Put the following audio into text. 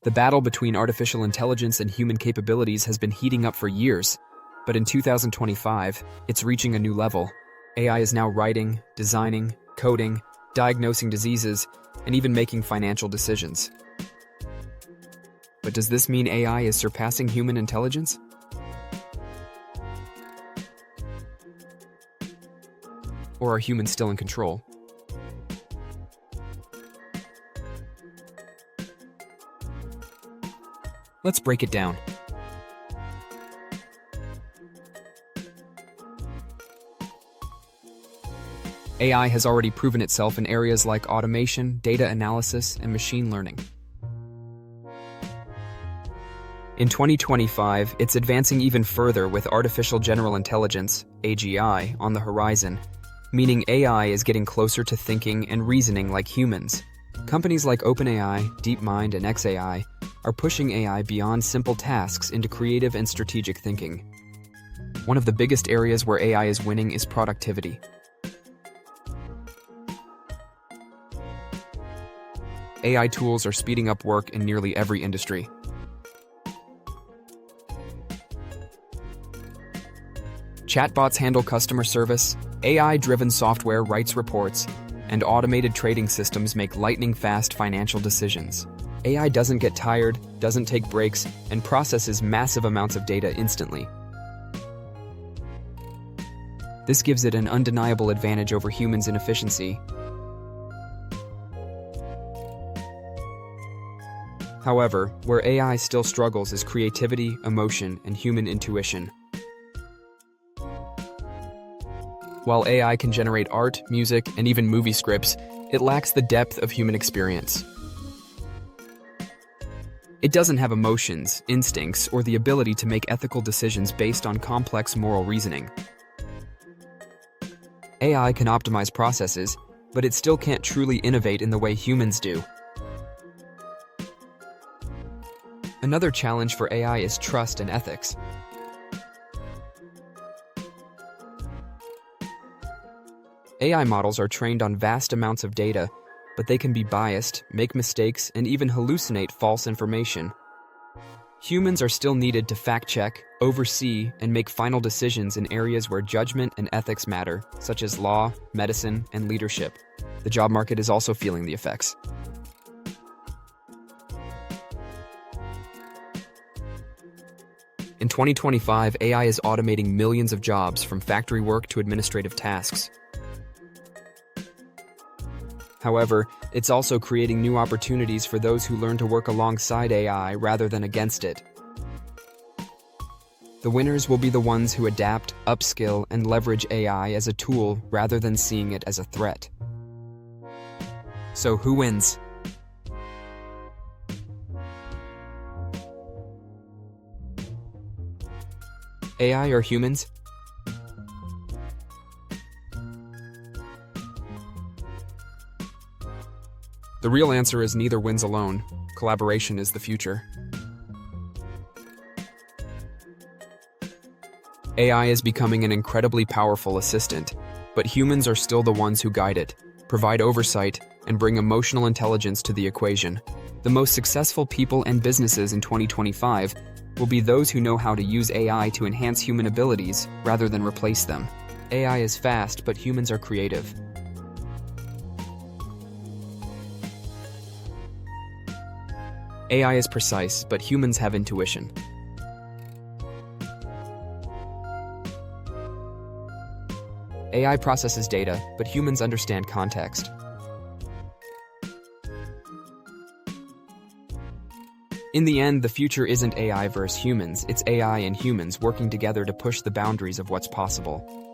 The battle between artificial intelligence and human capabilities has been heating up for years, but in 2025, it's reaching a new level. AI is now writing, designing, coding, diagnosing diseases, and even making financial decisions. But does this mean AI is surpassing human intelligence? Or are humans still in control? Let's break it down. AI has already proven itself in areas like automation, data analysis, and machine learning. In 2025, it's advancing even further with artificial general intelligence, AGI, on the horizon, meaning AI is getting closer to thinking and reasoning like humans. Companies like OpenAI, DeepMind, and xAI are pushing AI beyond simple tasks into creative and strategic thinking. One of the biggest areas where AI is winning is productivity. AI tools are speeding up work in nearly every industry. Chatbots handle customer service, AI-driven software writes reports, and automated trading systems make lightning-fast financial decisions. AI doesn't get tired, doesn't take breaks, and processes massive amounts of data instantly. This gives it an undeniable advantage over humans in efficiency. However, where AI still struggles is creativity, emotion, and human intuition. While AI can generate art, music, and even movie scripts, it lacks the depth of human experience. It doesn't have emotions, instincts, or the ability to make ethical decisions based on complex moral reasoning. AI can optimize processes, but it still can't truly innovate in the way humans do. Another challenge for AI is trust and ethics. AI models are trained on vast amounts of data, but they can be biased, make mistakes, and even hallucinate false information. Humans are still needed to fact-check, oversee, and make final decisions in areas where judgment and ethics matter, such as law, medicine, and leadership. The job market is also feeling the effects. In 2025, AI is automating millions of jobs from factory work to administrative tasks. However, it's also creating new opportunities for those who learn to work alongside AI rather than against it. The winners will be the ones who adapt, upskill, and leverage AI as a tool rather than seeing it as a threat. So who wins? AI or humans? The real answer is neither wins alone. Collaboration is the future. AI is becoming an incredibly powerful assistant, but humans are still the ones who guide it, provide oversight, and bring emotional intelligence to the equation. The most successful people and businesses in 2025 will be those who know how to use AI to enhance human abilities rather than replace them. AI is fast, but humans are creative. AI is precise, but humans have intuition. AI processes data, but humans understand context. In the end, the future isn't AI versus humans, it's AI and humans working together to push the boundaries of what's possible.